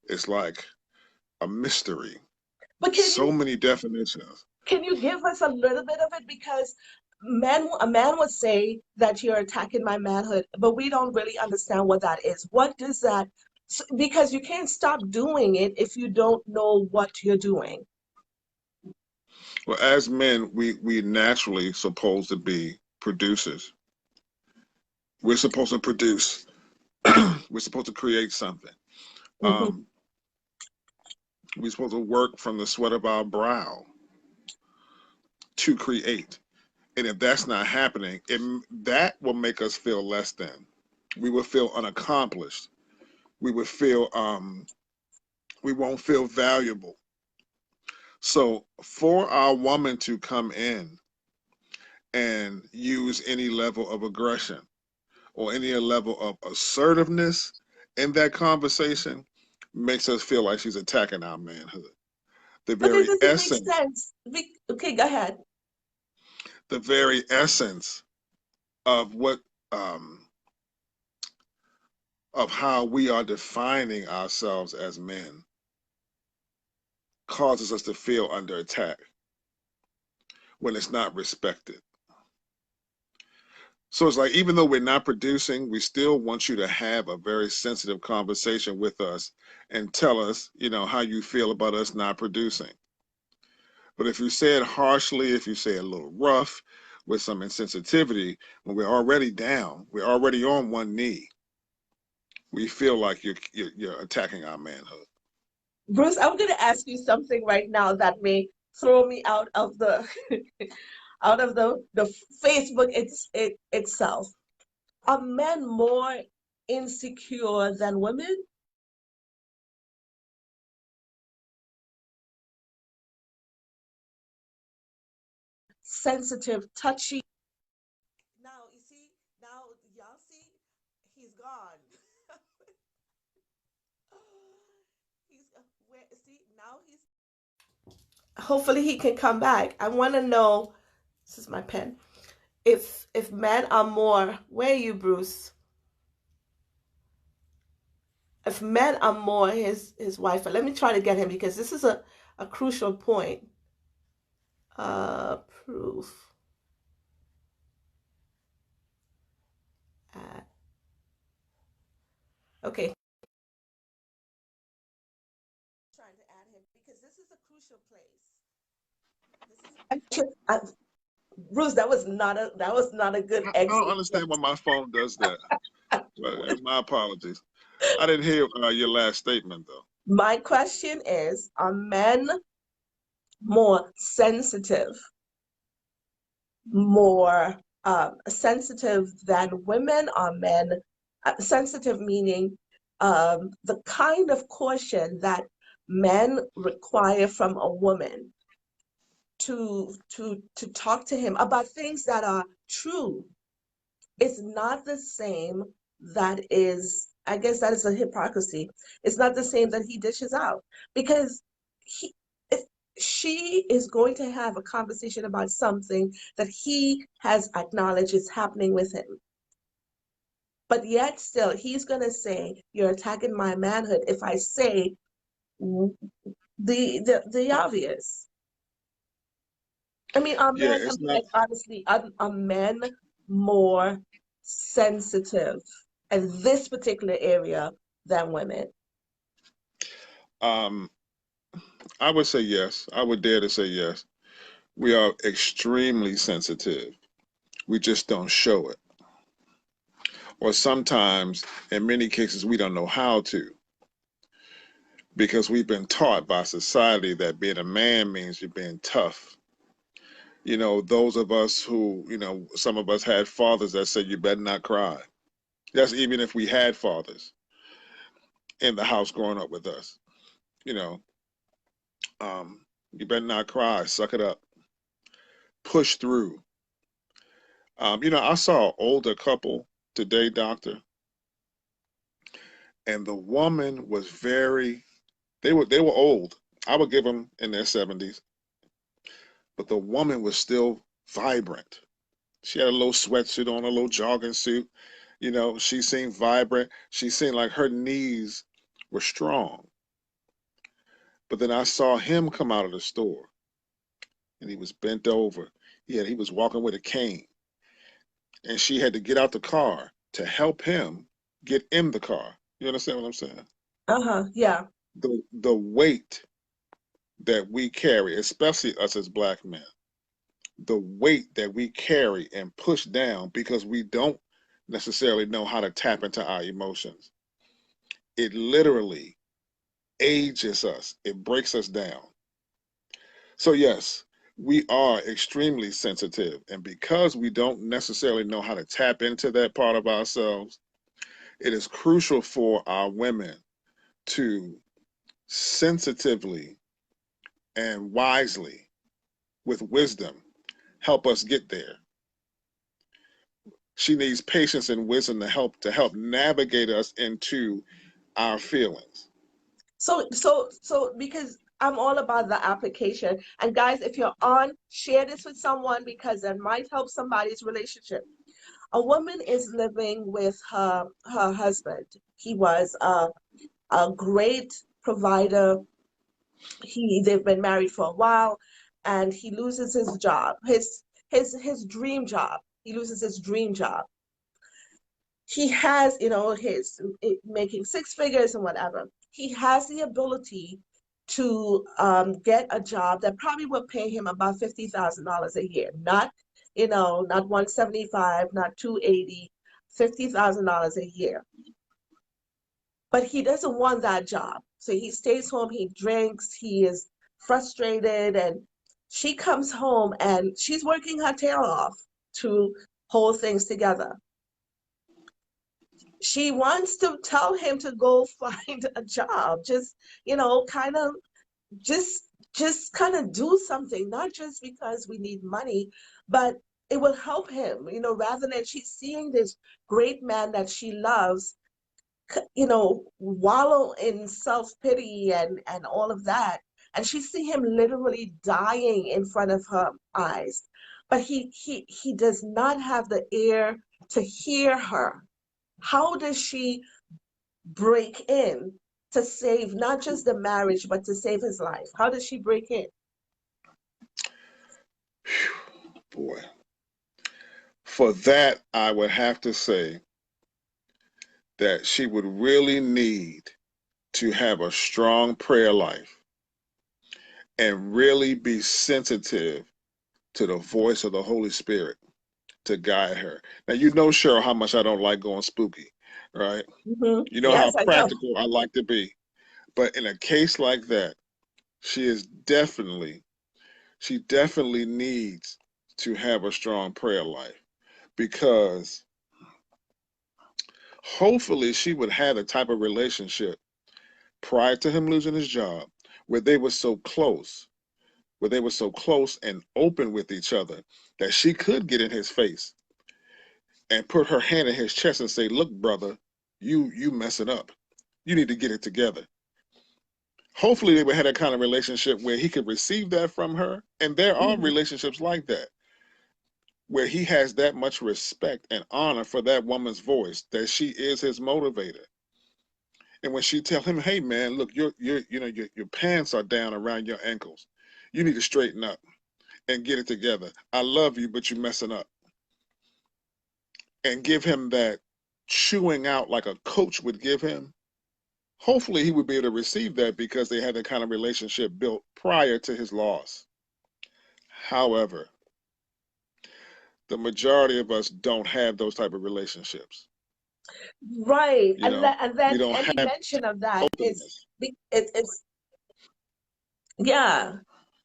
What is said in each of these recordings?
It's like a mystery. But So many definitions. can you give us a little bit of it? Because a man would say that you're attacking my manhood, but we don't really understand what that is. What does that, because you can't stop doing it if you don't know what you're doing. Well, as men, we naturally supposed to be producers. We're supposed to produce. We're supposed to create something. Hmm. Um, we're supposed to work from the sweat of our brow to create. And if that's not happening, that will make us feel less than. We will feel unaccomplished. We would feel we won't feel valuable. So for our woman to come in and use any level of aggression or any level of assertiveness in that conversation makes us feel like she's attacking our manhood. The But it very doesn't make essence, sense. Okay, go ahead. the very essence of what um, of how we are defining ourselves as men causes us to feel under attack when it's not respected. So it's like, even though we're not producing, we still want you to have a very sensitive conversation with us and tell us, how you feel about us not producing. But if you say it harshly, if you say it a little rough, with some insensitivity, when we're already down, we're already on one knee, we feel like you're attacking our manhood. Bruce, I'm going to ask you something right now that may throw me out of the out of the Facebook itself. Are men more insecure than women? Sensitive, touchy. Now, you see, now y'all see, he's gone. He's where see now he's hopefully he can come back. I want to know, this is my pen. If men are more, where are you, Bruce? If men are more his wife, let me try to get him because this is a crucial point. Proof. Uh, okay. Trying to add him because this is a crucial place. This is Bruce. That was not a good I don't exit. understand why my phone does that. But my apologies. I didn't hear your last statement, though. My question is: are men more sensitive than women? Are men sensitive, meaning the kind of caution that men require from a woman to talk to him about things that are true is not the same. That is, I guess that is a hypocrisy. It's not the same that he dishes out because he if she is going to have a conversation about something that he has acknowledged is happening with him. But yet still he's going to say you're attacking my manhood if I say the obvious. I mean, are Yeah, men, it's not. like honestly, are men more sensitive in this particular area than women? Um, I would say yes. I would dare to say yes. We are extremely sensitive. We just don't show it. Or sometimes, in many cases, we don't know how to because we've been taught by society that being a man means you're being tough. Those of us who, some of us had fathers that said, you better not cry. That's even if we had fathers in the house growing up with us. You know, you better not cry, suck it up, push through. I saw an older couple today, doctor, and the woman was they were old. I would give them in their 70s, but the woman was still vibrant. She had a little sweatsuit on, a little jogging suit. She seemed vibrant. She seemed like her knees were strong. But then I saw him come out of the store and he was bent over. He was walking with a cane. And she had to get out the car to help him get in the car. You understand what I'm saying? Uh-huh. Yeah. The weight that we carry, especially us as black men, the weight that we carry and push down because we don't necessarily know how to tap into our emotions. It literally ages us. It breaks us down. So yes, we are extremely sensitive. And because we don't necessarily know how to tap into that part of ourselves, it is crucial for our women to sensitively and wisely, with wisdom, help us get there. She needs patience and wisdom to help navigate us into our feelings. So because I'm all about the application. And guys, if you're on, share this with someone because that might help somebody's relationship. A woman is living with her husband. He was a great provider. They've been married for a while, and he loses his job, his dream job. He loses his dream job. He has, his making six figures and whatever. He has the ability to get a job that probably would pay him about $50,000 a year. Not 175, not 280, $50,000 a year. But he doesn't want that job. So he stays home, he drinks, he is frustrated, and she comes home and she's working her tail off to hold things together. She wants to tell him to go find a job, just, kind of just just kind of do something, not just because we need money, but it will help him, rather than she's seeing this great man that she loves wallow in self-pity and all of that. And she see him literally dying in front of her eyes. But he does not have the ear to hear her. How does she break in to save not just the marriage, but to save his life? How does she break in? Boy, for that, I would have to say that she would really need to have a strong prayer life and really be sensitive to the voice of the Holy Spirit to guide her. Now, Cheryl, how much I don't like going spooky, right? Hmm. You know how Yes, I know. practical I like to be. But in a case like that, she is she definitely needs to have a strong prayer life because hopefully she would have a type of relationship prior to him losing his job where they were so close, and open with each other that she could get in his face and put her hand in his chest and say, "Look, brother, you messing up. You need to get it together." Hopefully they would have that kind of relationship where he could receive that from her. And there are Hmm. relationships like that where he has that much respect and honor for that woman's voice that she is his motivator. And when she tell him, "Hey man, look, your pants are down around your ankles. You need to straighten up and get it together. I love you, but you're messing up." And give him that chewing out like a coach would give him. Hopefully he would be able to receive that because they had that kind of relationship built prior to his loss. However, the majority of us don't have those type of relationships. Right. You And know, and we then don't any have mention of that is openness. it's yeah.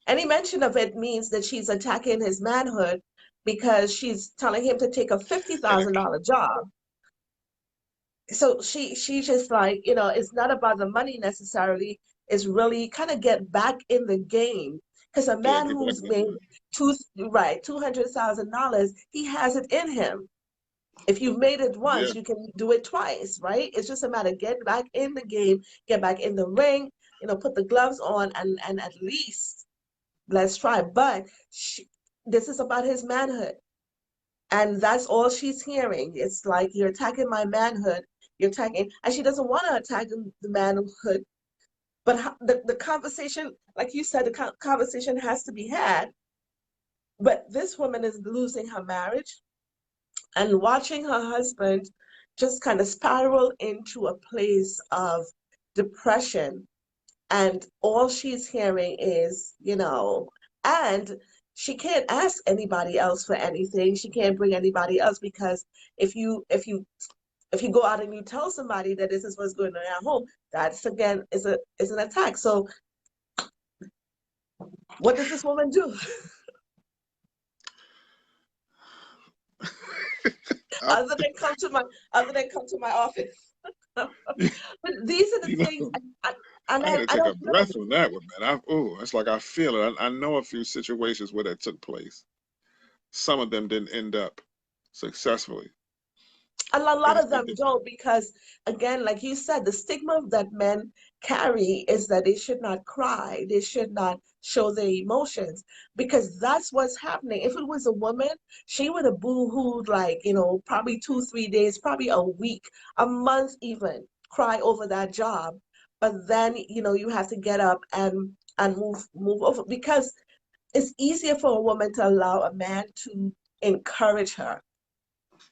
Any mention of it means that she's attacking his manhood because she's telling him to take a fifty And thousand dollar job. So she's just like, it's not about the money necessarily. It's really kind of get back in the game. Because a yeah, man get back who's in the made game. two right, $200,000, he has it in him. If you've made it Yeah, once, you can do it twice, right? It's just a matter of get back in the game, get back in the ring, put the gloves on and at least let's try. But this is about his manhood. And that's all she's hearing. It's like, you're attacking my manhood. you're attacking, and she doesn't want to attack the manhood. But the conversation, like you said, the conversation has to be had. But this woman is losing her marriage and watching her husband just kind of spiral into a place of depression. And all she's hearing is, and she can't ask anybody else for anything. She can't bring anybody else because if you go out and you tell somebody that this is what's going on at home, that's again is an attack. So what does this woman do? I, other than come to my other than come to my office? But these are the you things, know, and I had to I take a don't know. breath on that one, man. It's like I feel it. I know a few situations where that took place. Some of them didn't end up successfully. And a lot And of them don't because, again, like you said, the stigma that men carry is that they should not cry, they should not show their emotions because that's what's happening. If it was a woman, she would have boo-hooed like, probably 2, 3 days, probably a week, a month even, cry over that job. But then, you have to get up and move over because it's easier for a woman to allow a man to encourage her.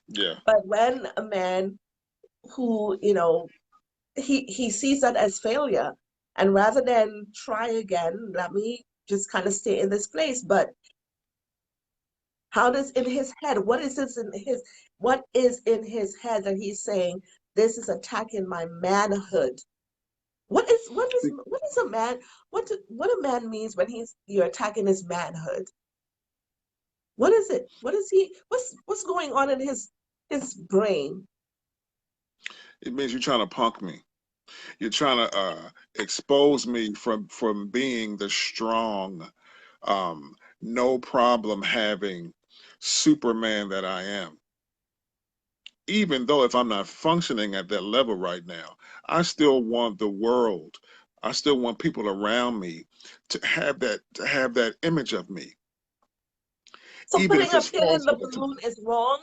yeah, But when a man who, he sees that as failure, and rather than try again, let me just kind of stay in this place. But how does in his head, what is in his head that he's saying this is attacking my manhood? What is a man? What a man means when you're attacking his manhood? What is it? What is he? What's going on in his brain? it means you're trying to punk me. You're trying to expose me from being the strong, no problem having Superman that I am. Even though if I'm not functioning at that level right now, I still want the world. I still want people around me to have that image of me, So even putting if a it's pin in false the at the balloon time. is wrong.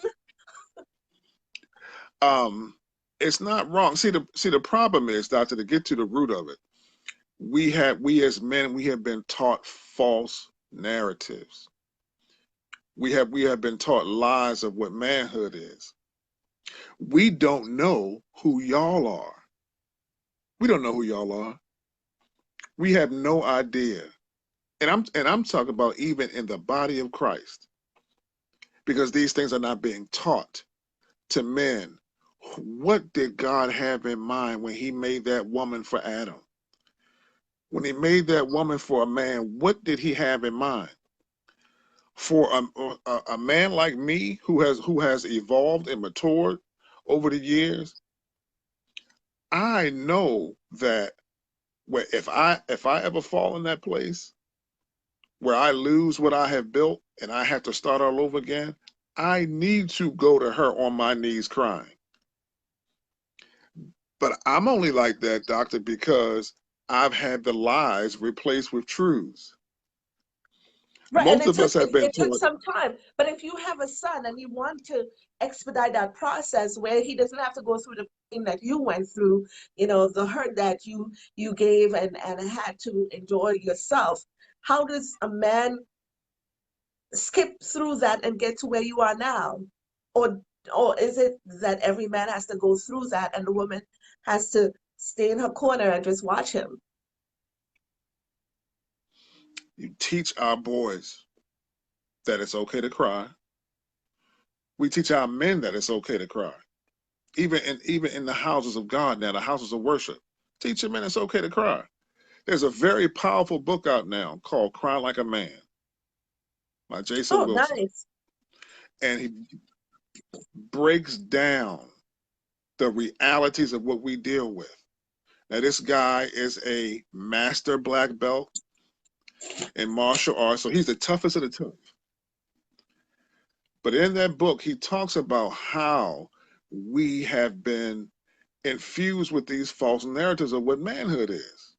Um, it's not wrong. See the problem is, doctor, to get to the root of it. We as men, we have been taught false narratives. We have been taught lies of what manhood is. We don't know who y'all are. We don't know who y'all are. We have no idea. And I'm talking about even in the body of Christ, because these things are not being taught to men. What did God have in mind when he made that woman for Adam? When he made that woman for a man, what did he have in mind? For a man like me who has evolved and matured over the years, I know that if I ever fall in that place where I lose what I have built and I have to start all over again, I need to go to her on my knees crying. But I'm only like that, doctor, because I've had the lies replaced with truths. Right, and Most of us have been it took taught, some time. But if you have a son and you want to expedite that process where he doesn't have to go through the pain that you went through, the hurt that you gave and had to endure yourself, how does a man skip through that and get to where you are now? Or or is it that every man has to go through that and the woman has to stay in her corner and just watch him? you teach our boys that it's okay to cry. We teach our men that it's okay to cry. Even in the houses of God now, the houses of worship. Teach your men it's okay to cry. There's a very powerful book out now called Cry Like a Man by Jason Oh, Wilson. nice. And he breaks down the realities of what we deal with. Now, this guy is a master black belt in martial arts, so he's the toughest of the tough. But in that book, he talks about how we have been infused with these false narratives of what manhood is.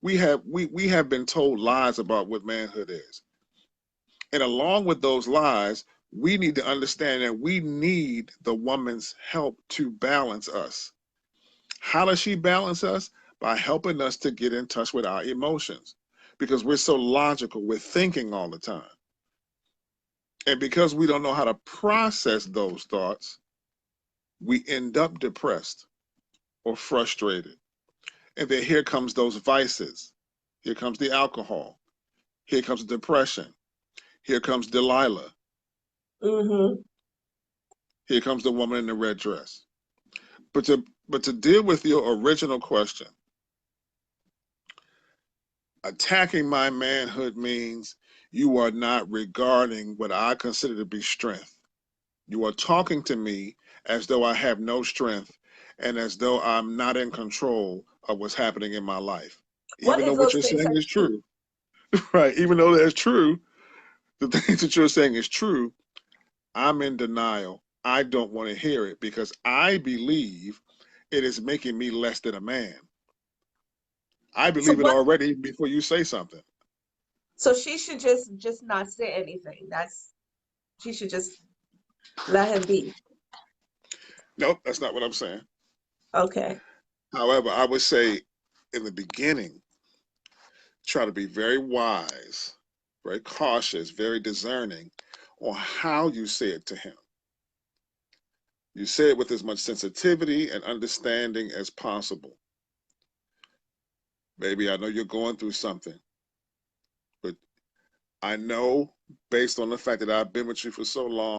We have been told lies about what manhood is. And along with those lies, we need to understand that we need the woman's help to balance us. How does she balance us? By helping us to get in touch with our emotions, because we're so logical, we're thinking all the time. And because we don't know how to process those thoughts, we end up depressed or frustrated. And then here comes those vices. Here comes the alcohol. Here comes depression. Here comes Delilah. Mm-hmm. Here comes the woman in the red dress. But to deal with your original question, attacking my manhood means you are not regarding what I consider to be strength. You are talking to me as though I have no strength and as though I'm not in control of what's happening in my life. What Even though if what those you're things saying are is true? true, right? Even though that's true, the things that you're saying is true, I'm in denial. I don't want to hear it because I believe it is making me less than a man. I So believe it what? already before you say something. So she should just not say anything. She should just let him be. Nope, that's not what I'm saying. Okay. However, I would say in the beginning, try to be very wise, very cautious, very discerning on how you say it to him. You say it with as much sensitivity and understanding as possible. Baby, I know you're going through something, but I know based on the fact that I've been with you for so long,